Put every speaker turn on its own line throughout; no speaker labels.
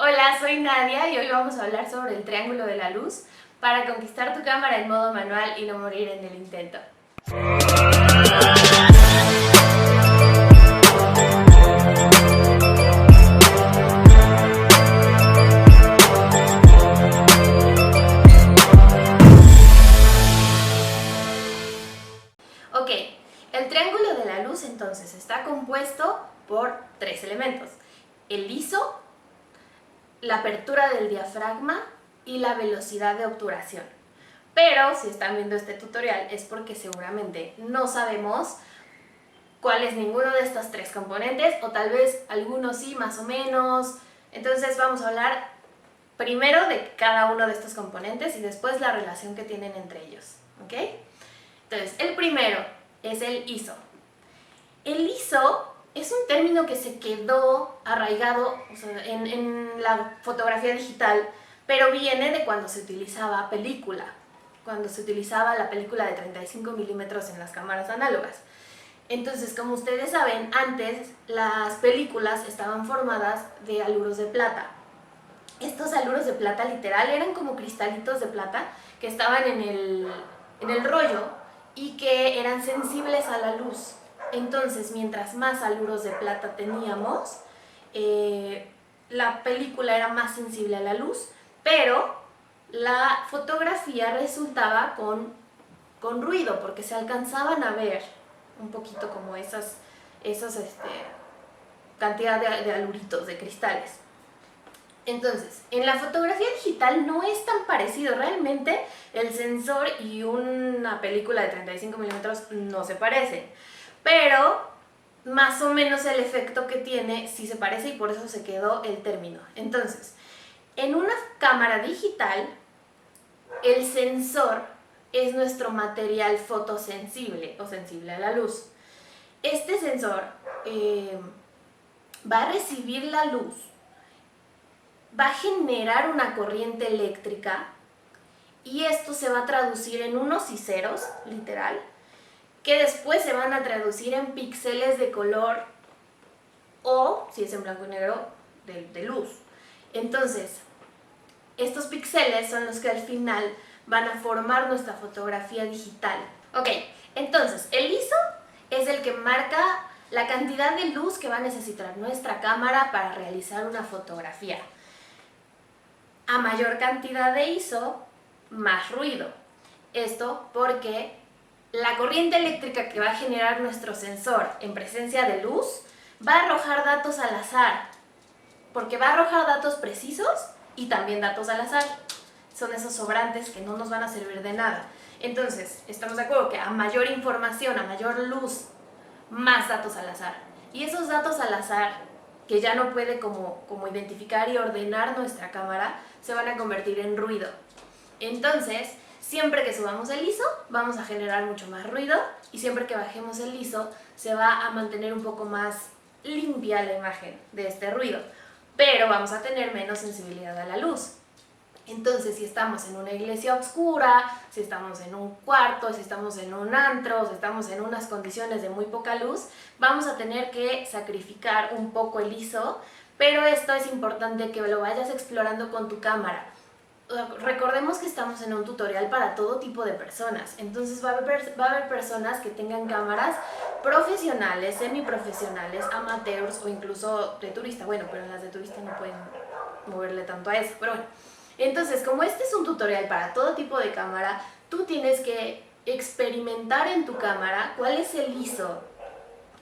Hola, soy Nadia y hoy vamos a hablar sobre el triángulo de la luz para conquistar tu cámara en modo manual y no morir en el intento. Ok, el triángulo de la luz entonces está compuesto por tres elementos: el ISO, la apertura del diafragma y la velocidad de obturación. Pero si están viendo este tutorial es porque seguramente no sabemos cuál es ninguno de estos tres componentes, o tal vez algunos sí, más o menos. Entonces vamos a hablar primero de cada uno de estos componentes y después la relación que tienen entre ellos, ¿ok? Entonces, el primero es el ISO. El ISO es un término que se quedó arraigado, o sea, en la fotografía digital, pero viene de cuando se utilizaba película, cuando se utilizaba la película de 35 milímetros en las cámaras análogas. Entonces, como ustedes saben, antes las películas estaban formadas de aluros de plata. Estos aluros de plata literal eran como cristalitos de plata que estaban en el rollo y que eran sensibles a la luz. Entonces, mientras más aluros de plata teníamos, la película era más sensible a la luz, pero la fotografía resultaba con ruido, porque se alcanzaban a ver un poquito como esas cantidad de aluritos, de cristales. Entonces, en la fotografía digital no es tan parecido. Realmente el sensor y una película de 35 milímetros no se parecen, pero más o menos el efecto que tiene sí se parece, y por eso se quedó el término. Entonces, en una cámara digital, el sensor es nuestro material fotosensible o sensible a la luz. Este sensor va a recibir la luz, va a generar una corriente eléctrica, y esto se va a traducir en unos y ceros, literal, que después se van a traducir en píxeles de color, o, si es en blanco y negro, de luz. Entonces, estos píxeles son los que al final van a formar nuestra fotografía digital. Ok, entonces, el ISO es el que marca la cantidad de luz que va a necesitar nuestra cámara para realizar una fotografía. A mayor cantidad de ISO, más ruido. Esto porque la corriente eléctrica que va a generar nuestro sensor en presencia de luz va a arrojar datos al azar, porque va a arrojar datos precisos y también datos al azar. Son esos sobrantes que no nos van a servir de nada. Entonces, estamos de acuerdo que a mayor información, a mayor luz, más datos al azar. Y esos datos al azar, que ya no puede como identificar y ordenar nuestra cámara, se van a convertir en ruido. Entonces, siempre que subamos el ISO, vamos a generar mucho más ruido, y siempre que bajemos el ISO, se va a mantener un poco más limpia la imagen de este ruido, pero vamos a tener menos sensibilidad a la luz. Entonces, si estamos en una iglesia oscura, si estamos en un cuarto, si estamos en un antro, si estamos en unas condiciones de muy poca luz, vamos a tener que sacrificar un poco el ISO, pero esto es importante que lo vayas explorando con tu cámara. Recordemos que estamos en un tutorial para todo tipo de personas, entonces va a haber personas que tengan cámaras profesionales, semiprofesionales, amateurs o incluso de turista. Bueno, pero las de turista no pueden moverle tanto a eso, pero bueno. Entonces, como este es un tutorial para todo tipo de cámara, tú tienes que experimentar en tu cámara cuál es el ISO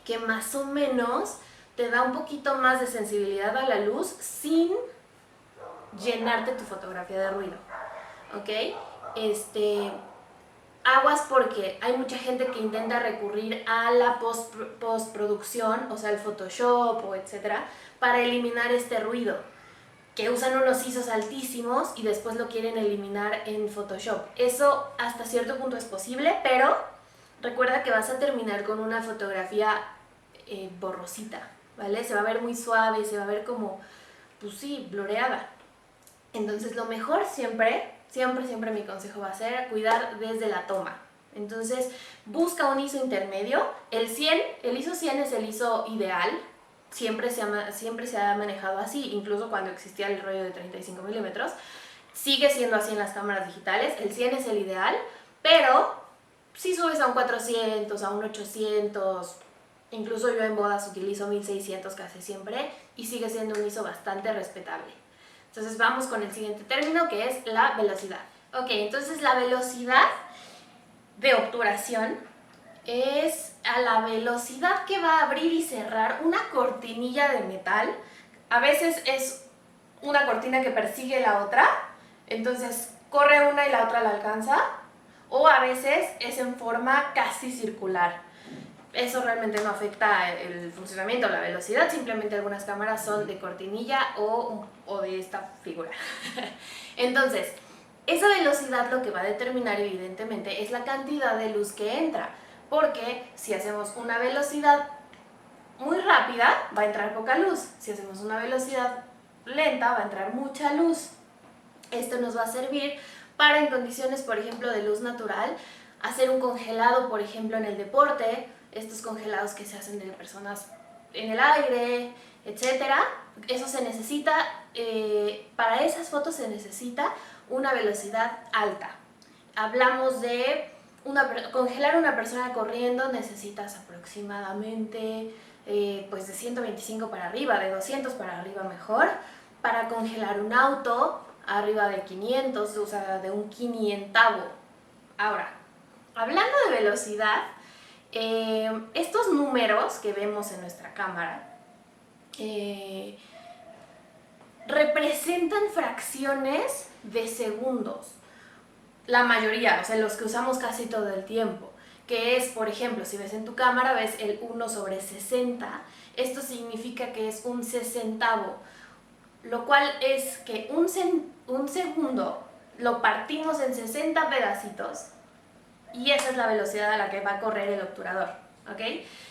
que más o menos te da un poquito más de sensibilidad a la luz sin llenarte tu fotografía de ruido, ¿ok? Aguas, porque hay mucha gente que intenta recurrir a la postproducción, o sea, el Photoshop o etcétera, para eliminar este ruido, que usan unos ISOs altísimos y después lo quieren eliminar en Photoshop. Eso hasta cierto punto es posible, pero recuerda que vas a terminar con una fotografía borrosita, ¿vale? Se va a ver muy suave, se va a ver como, pues sí, blureada. Entonces, lo mejor siempre mi consejo va a ser cuidar desde la toma. Entonces, busca un ISO intermedio. El ISO 100 es el ISO ideal. siempre se ha manejado así, incluso cuando existía el rollo de 35 milímetros. Sigue siendo así en las cámaras digitales, el 100 es el ideal, pero si subes a un 400, a un 800, incluso yo en bodas utilizo 1600 casi siempre y sigue siendo un ISO bastante respetable. Entonces vamos con el siguiente término, que es la velocidad. Ok, entonces la velocidad de obturación es a la velocidad que va a abrir y cerrar una cortinilla de metal. A veces es una cortina que persigue la otra, entonces corre una y la otra la alcanza, o a veces es en forma casi circular. Eso realmente no afecta el funcionamiento o la velocidad, simplemente algunas cámaras son de cortinilla o de esta figura. Entonces, esa velocidad lo que va a determinar evidentemente es la cantidad de luz que entra, porque si hacemos una velocidad muy rápida va a entrar poca luz, si hacemos una velocidad lenta va a entrar mucha luz. Esto nos va a servir para en condiciones, por ejemplo, de luz natural, hacer un congelado, por ejemplo, en el deporte, estos congelados que se hacen de personas en el aire, etcétera. Eso se necesita, para esas fotos se necesita una velocidad alta. Hablamos de congelar una persona corriendo, necesitas aproximadamente pues de 125 para arriba, de 200 para arriba mejor. Para congelar un auto, arriba de 500, o sea, de un quinientavo. Ahora, hablando de velocidad, estos números que vemos en nuestra cámara representan fracciones de segundos. La mayoría, o sea, los que usamos casi todo el tiempo, que es, por ejemplo, si ves en tu cámara, ves el 1/60, esto significa que es un sesentavo, lo cual es que un segundo lo partimos en 60 pedacitos y esa es la velocidad a la que va a correr el obturador, ¿ok?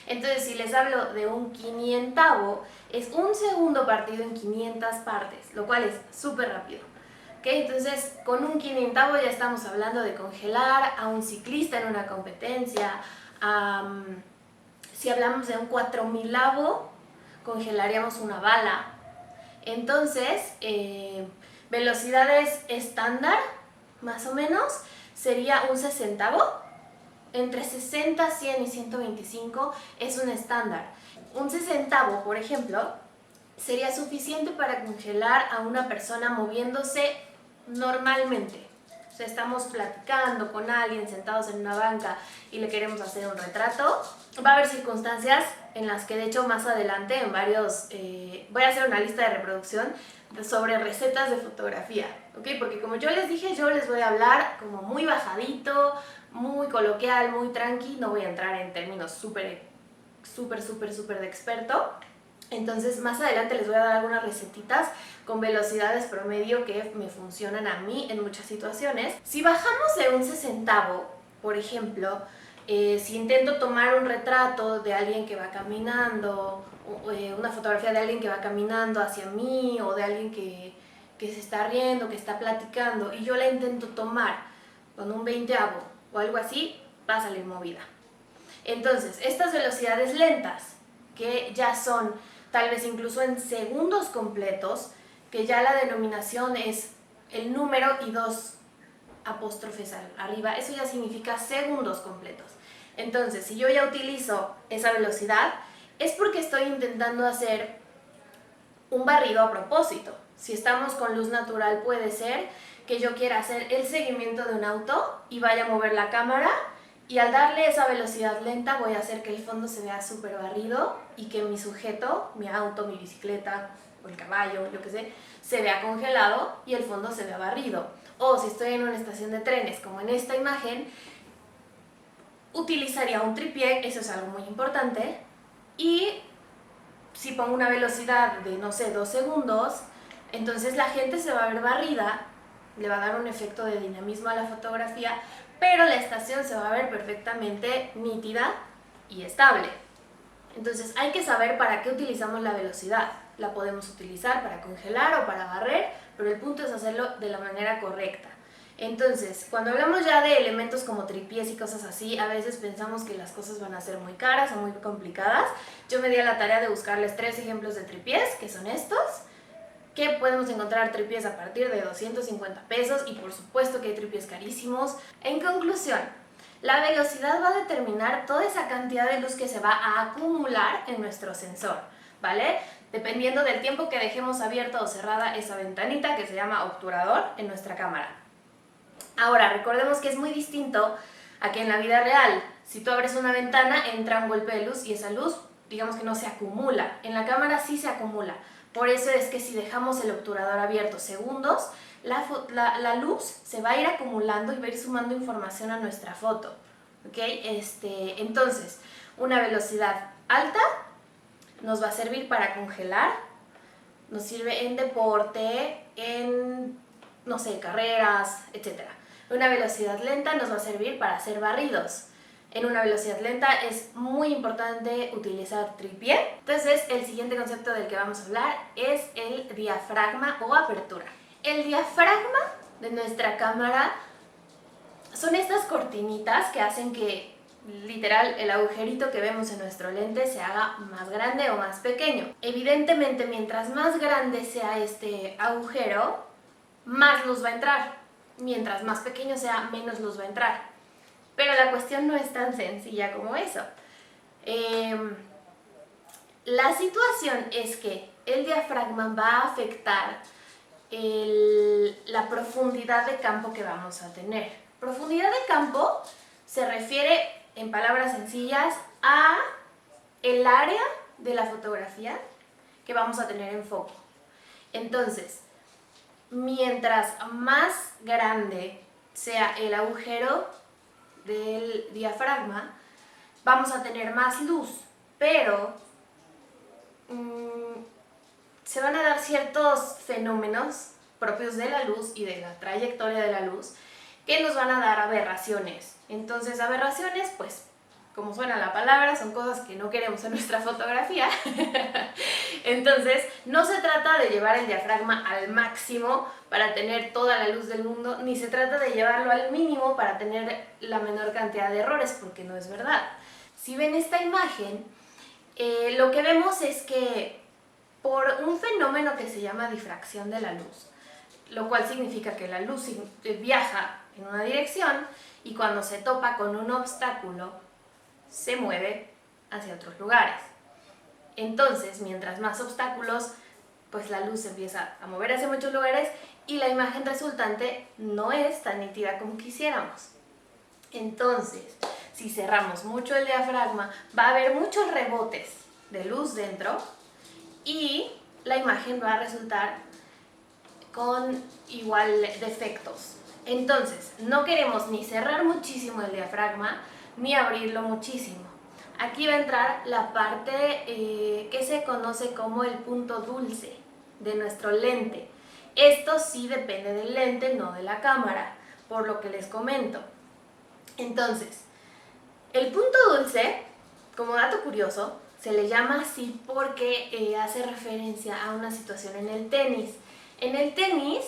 Entonces, si les hablo de un quinientavo, es un segundo partido en 500 partes, lo cual es súper rápido. ¿Okay? Entonces, con un quinientavo ya estamos hablando de congelar a un ciclista en una competencia. Si hablamos de un 4000avo, congelaríamos una bala. Entonces, velocidades estándar, más o menos, sería un sesentavo. Entre 60, 100 y 125 es un estándar. Un sesentavo, por ejemplo, sería suficiente para congelar a una persona moviéndose normalmente. O sea, estamos platicando con alguien, sentados en una banca y le queremos hacer un retrato. Va a haber circunstancias en las que, de hecho, más adelante en varios... voy a hacer una lista de reproducción sobre recetas de fotografía, ¿ok? Porque como yo les dije, yo les voy a hablar como muy bajadito, muy coloquial, muy tranqui. No voy a entrar en términos súper de experto. Entonces, más adelante les voy a dar algunas recetitas con velocidades promedio que me funcionan a mí en muchas situaciones. Si bajamos de un sesentavo, por ejemplo, si intento tomar un retrato de alguien que va caminando, una fotografía de alguien que va caminando hacia mí, o de alguien que se está riendo, que está platicando, y yo la intento tomar con un veinteavo o algo así, va a salir movida. Entonces, estas velocidades lentas, que ya son tal vez incluso en segundos completos, que ya la denominación es el número y 2 apóstrofes arriba, eso ya significa segundos completos. Entonces, si yo ya utilizo esa velocidad, es porque estoy intentando hacer un barrido a propósito. Si estamos con luz natural, puede ser que yo quiera hacer el seguimiento de un auto y vaya a mover la cámara, y al darle esa velocidad lenta voy a hacer que el fondo se vea súper barrido y que mi sujeto, mi auto, mi bicicleta o el caballo, yo qué sé, se vea congelado y el fondo se vea barrido. O si estoy en una estación de trenes, como en esta imagen, utilizaría un tripié, eso es algo muy importante, y si pongo una velocidad de, no sé, 2 segundos, entonces la gente se va a ver barrida, le va a dar un efecto de dinamismo a la fotografía, pero la estación se va a ver perfectamente nítida y estable. Entonces hay que saber para qué utilizamos la velocidad. La podemos utilizar para congelar o para barrer, pero el punto es hacerlo de la manera correcta. Entonces, cuando hablamos ya de elementos como tripiés y cosas así, a veces pensamos que las cosas van a ser muy caras o muy complicadas. Yo me di a la tarea de buscarles 3 ejemplos de tripiés, que son estos, que podemos encontrar tripiés a partir de 250 pesos y por supuesto que hay tripiés carísimos. En conclusión, la velocidad va a determinar toda esa cantidad de luz que se va a acumular en nuestro sensor, ¿vale? Dependiendo del tiempo que dejemos abierta o cerrada esa ventanita que se llama obturador en nuestra cámara. Ahora, recordemos que es muy distinto a que en la vida real, si tú abres una ventana, entra un golpe de luz y esa luz, digamos que no se acumula. En la cámara sí se acumula. Por eso es que si dejamos el obturador abierto segundos, la luz se va a ir acumulando y va a ir sumando información a nuestra foto. ¿Ok? Entonces, una velocidad alta nos va a servir para congelar, nos sirve en deporte, en, no sé, carreras, etc. Una velocidad lenta nos va a servir para hacer barridos. En una velocidad lenta es muy importante utilizar tripié. Entonces, el siguiente concepto del que vamos a hablar es el diafragma o apertura. El diafragma de nuestra cámara son estas cortinitas que hacen que, literal, el agujerito que vemos en nuestro lente se haga más grande o más pequeño. Evidentemente, mientras más grande sea este agujero, más luz va a entrar. Mientras más pequeño sea, menos luz va a entrar. Pero la cuestión no es tan sencilla como eso. La situación es que el diafragma va a afectar la profundidad de campo que vamos a tener. Profundidad de campo se refiere, en palabras sencillas, a el área de la fotografía que vamos a tener en foco. Entonces, mientras más grande sea el agujero del diafragma, vamos a tener más luz, pero se van a dar ciertos fenómenos propios de la luz y de la trayectoria de la luz que nos van a dar aberraciones. Entonces, aberraciones, pues, como suena la palabra, son cosas que no queremos en nuestra fotografía. Entonces, no se trata de llevar el diafragma al máximo para tener toda la luz del mundo, ni se trata de llevarlo al mínimo para tener la menor cantidad de errores, porque no es verdad. Si ven esta imagen, lo que vemos es que por un fenómeno que se llama difracción de la luz, lo cual significa que la luz viaja en una dirección y cuando se topa con un obstáculo, se mueve hacia otros lugares. Entonces, mientras más obstáculos, pues la luz se empieza a mover hacia muchos lugares y la imagen resultante no es tan nítida como quisiéramos. Entonces, si cerramos mucho el diafragma, va a haber muchos rebotes de luz dentro y la imagen va a resultar con igual defectos. Entonces, no queremos ni cerrar muchísimo el diafragma, ni abrirlo muchísimo. Aquí va a entrar la parte que se conoce como el punto dulce de nuestro lente. Esto sí depende del lente, no de la cámara, por lo que les comento. Entonces, el punto dulce, como dato curioso, se le llama así porque hace referencia a una situación en el tenis. En el tenis,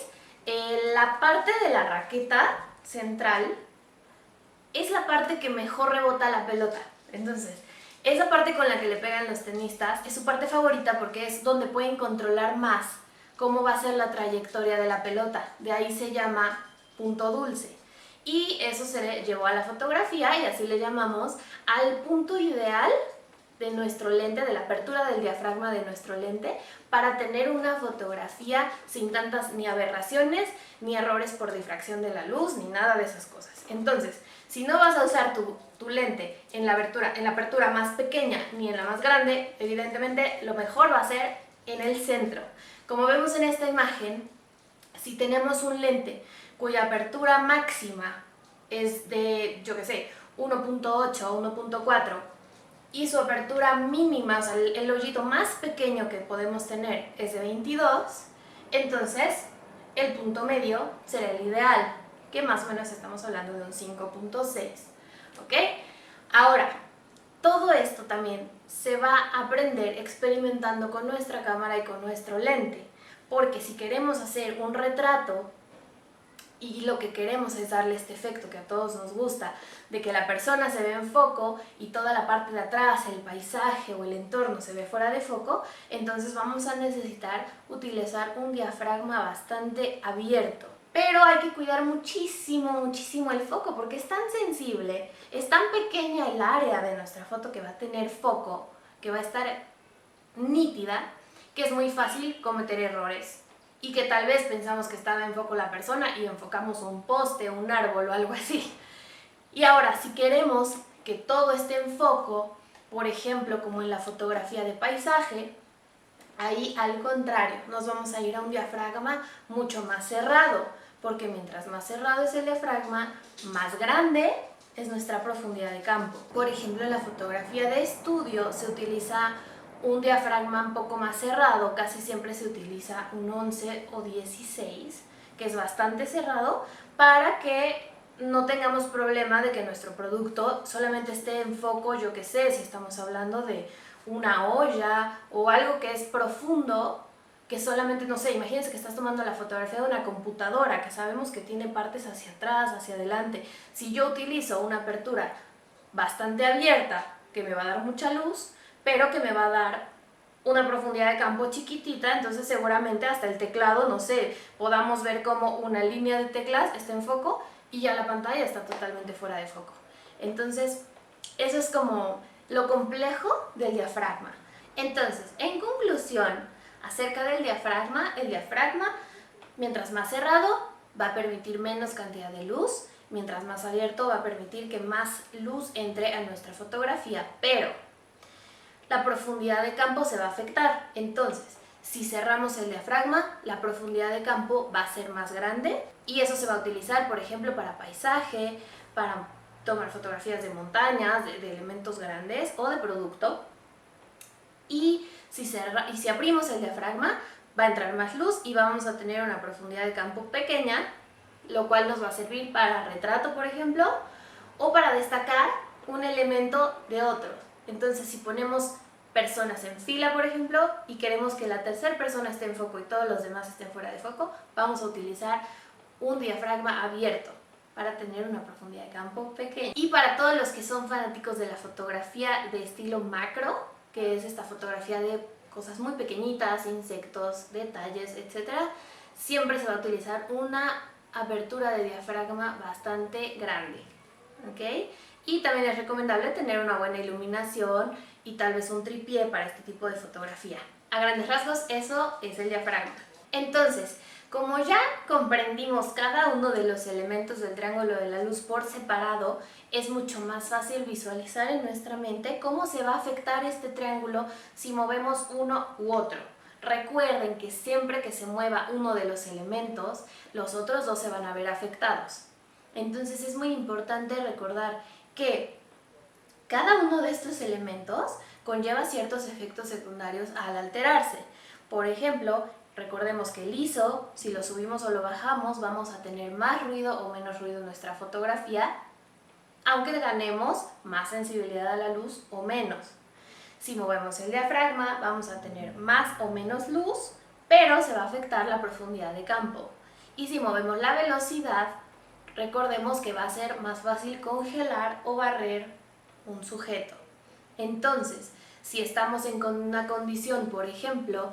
la parte de la raqueta central es la parte que mejor rebota la pelota. Entonces, esa parte con la que le pegan los tenistas es su parte favorita porque es donde pueden controlar más cómo va a ser la trayectoria de la pelota. De ahí se llama punto dulce. Y eso se le llevó a la fotografía y así le llamamos al punto ideal de nuestro lente, de la apertura del diafragma de nuestro lente, para tener una fotografía sin tantas ni aberraciones, ni errores por difracción de la luz, ni nada de esas cosas. Entonces, si no vas a usar tu lente en la apertura más pequeña ni en la más grande, evidentemente lo mejor va a ser en el centro. Como vemos en esta imagen, si tenemos un lente cuya apertura máxima es de, yo qué sé, 1.8 o 1.4 y su apertura mínima, o sea, el hoyito más pequeño que podemos tener es de 22, entonces el punto medio será el ideal, que más o menos estamos hablando de un 5.6, ¿ok? Ahora, todo esto también se va a aprender experimentando con nuestra cámara y con nuestro lente, porque si queremos hacer un retrato y lo que queremos es darle este efecto que a todos nos gusta, de que la persona se ve en foco y toda la parte de atrás, el paisaje o el entorno se ve fuera de foco, entonces vamos a necesitar utilizar un diafragma bastante abierto. Pero hay que cuidar muchísimo, muchísimo el foco porque es tan sensible, es tan pequeña el área de nuestra foto que va a tener foco, que va a estar nítida, que es muy fácil cometer errores. Y que tal vez pensamos que estaba en foco la persona y enfocamos un poste, un árbol o algo así. Y ahora, si queremos que todo esté en foco, por ejemplo, como en la fotografía de paisaje, ahí al contrario, nos vamos a ir a un diafragma mucho más cerrado, porque mientras más cerrado es el diafragma, más grande es nuestra profundidad de campo. Por ejemplo, en la fotografía de estudio se utiliza un diafragma un poco más cerrado, casi siempre se utiliza un 11 o 16, que es bastante cerrado, para que no tengamos problema de que nuestro producto solamente esté en foco, yo que sé, si estamos hablando de una olla o algo que es profundo, que solamente, no sé, imagínense que estás tomando la fotografía de una computadora, que sabemos que tiene partes hacia atrás, hacia adelante. Si yo utilizo una apertura bastante abierta, que me va a dar mucha luz, pero que me va a dar una profundidad de campo chiquitita, entonces seguramente hasta el teclado, no sé, podamos ver como una línea de teclas está en foco y ya la pantalla está totalmente fuera de foco. Entonces, eso es como lo complejo del diafragma. Entonces, en conclusión, acerca del diafragma, el diafragma, mientras más cerrado, va a permitir menos cantidad de luz, mientras más abierto va a permitir que más luz entre a nuestra fotografía, pero la profundidad de campo se va a afectar. Entonces, si cerramos el diafragma, la profundidad de campo va a ser más grande y eso se va a utilizar, por ejemplo, para paisaje, para tomar fotografías de montañas, de elementos grandes o de producto. Y si abrimos el diafragma, va a entrar más luz y vamos a tener una profundidad de campo pequeña, lo cual nos va a servir para retrato, por ejemplo, o para destacar un elemento de otro. Entonces, si ponemos personas en fila, por ejemplo, y queremos que la tercera persona esté en foco y todos los demás estén fuera de foco, vamos a utilizar un diafragma abierto para tener una profundidad de campo pequeña. Y para todos los que son fanáticos de la fotografía de estilo macro, que es esta fotografía de cosas muy pequeñitas, insectos, detalles, etc., siempre se va a utilizar una apertura de diafragma bastante grande, ¿ok? Y también es recomendable tener una buena iluminación y tal vez un tripié para este tipo de fotografía. A grandes rasgos, eso es el diafragma. Entonces, como ya comprendimos cada uno de los elementos del triángulo de la luz por separado, es mucho más fácil visualizar en nuestra mente cómo se va a afectar este triángulo si movemos uno u otro. Recuerden que siempre que se mueva uno de los elementos, los otros dos se van a ver afectados. Entonces es muy importante recordar que cada uno de estos elementos conlleva ciertos efectos secundarios al alterarse. Por ejemplo, recordemos que el ISO, si lo subimos o lo bajamos, vamos a tener más ruido o menos ruido en nuestra fotografía, aunque ganemos más sensibilidad a la luz o menos. Si movemos el diafragma, vamos a tener más o menos luz, pero se va a afectar la profundidad de campo. Y si movemos la velocidad, recordemos que va a ser más fácil congelar o barrer un sujeto. Entonces, si estamos en una condición, por ejemplo,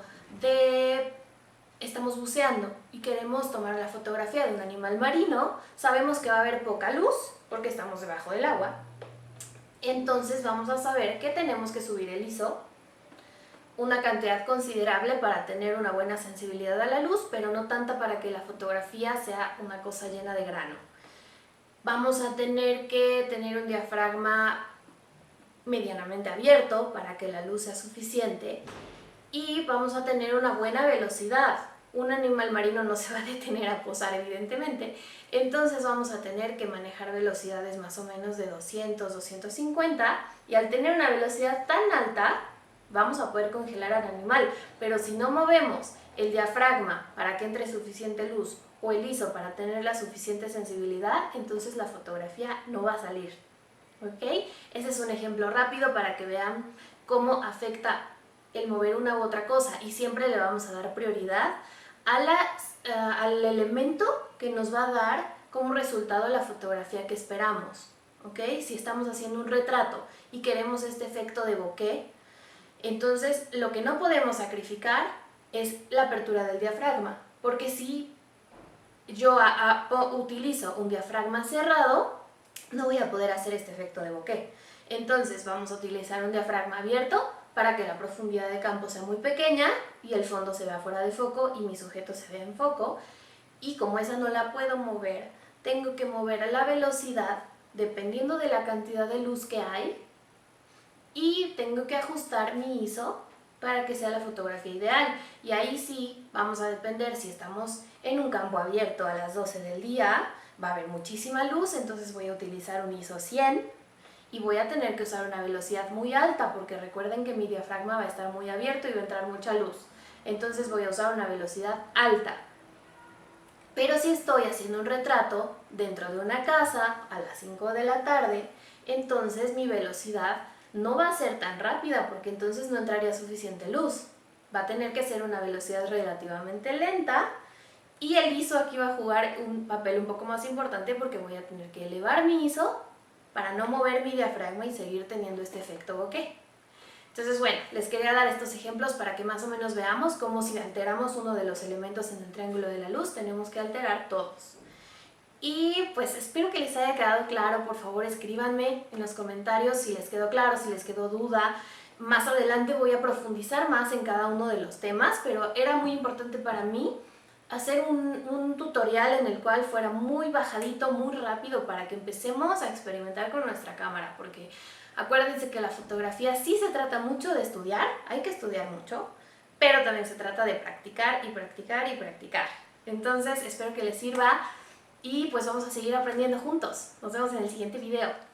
estamos buceando y queremos tomar la fotografía de un animal marino, sabemos que va a haber poca luz porque estamos debajo del agua. Entonces vamos a saber que tenemos que subir el ISO una cantidad considerable para tener una buena sensibilidad a la luz, pero no tanta para que la fotografía sea una cosa llena de grano. Vamos a tener que tener un diafragma medianamente abierto para que la luz sea suficiente y vamos a tener una buena velocidad. Un animal marino no se va a detener a posar, evidentemente, entonces vamos a tener que manejar velocidades más o menos de 200, 250 y al tener una velocidad tan alta vamos a poder congelar al animal, pero si no movemos el diafragma para que entre suficiente luz o el ISO para tener la suficiente sensibilidad, entonces la fotografía no va a salir, ¿ok? Ese es un ejemplo rápido para que vean cómo afecta el mover una u otra cosa y siempre le vamos a dar prioridad al elemento que nos va a dar como resultado la fotografía que esperamos, ¿ok? Si estamos haciendo un retrato y queremos este efecto de bokeh, entonces lo que no podemos sacrificar es la apertura del diafragma, porque si yo utilizo un diafragma cerrado, no voy a poder hacer este efecto de bokeh. Entonces vamos a utilizar un diafragma abierto para que la profundidad de campo sea muy pequeña y el fondo se vea fuera de foco y mi sujeto se vea en foco. Y como esa no la puedo mover, tengo que mover a la velocidad dependiendo de la cantidad de luz que hay y tengo que ajustar mi ISO para que sea la fotografía ideal. Y ahí sí vamos a depender si estamos en un campo abierto a las 12 del día, va a haber muchísima luz, entonces voy a utilizar un ISO 100 y voy a tener que usar una velocidad muy alta porque recuerden que mi diafragma va a estar muy abierto y va a entrar mucha luz. Entonces voy a usar una velocidad alta. Pero si estoy haciendo un retrato dentro de una casa a las 5 de la tarde, entonces mi velocidad no va a ser tan rápida porque entonces no entraría suficiente luz. Va a tener que ser una velocidad relativamente lenta y el ISO aquí va a jugar un papel un poco más importante porque voy a tener que elevar mi ISO para no mover mi diafragma y seguir teniendo este efecto bokeh. Entonces, bueno, les quería dar estos ejemplos para que más o menos veamos cómo si alteramos uno de los elementos en el triángulo de la luz, tenemos que alterar todos. Y pues espero que les haya quedado claro. Por favor, escríbanme en los comentarios si les quedó claro, si les quedó duda. Más adelante voy a profundizar más en cada uno de los temas, pero era muy importante para mí hacer un tutorial en el cual fuera muy bajadito, muy rápido para que empecemos a experimentar con nuestra cámara, porque acuérdense que la fotografía sí se trata mucho de estudiar, hay que estudiar mucho, pero también se trata de practicar y practicar y practicar. Entonces espero que les sirva y pues vamos a seguir aprendiendo juntos. Nos vemos en el siguiente video.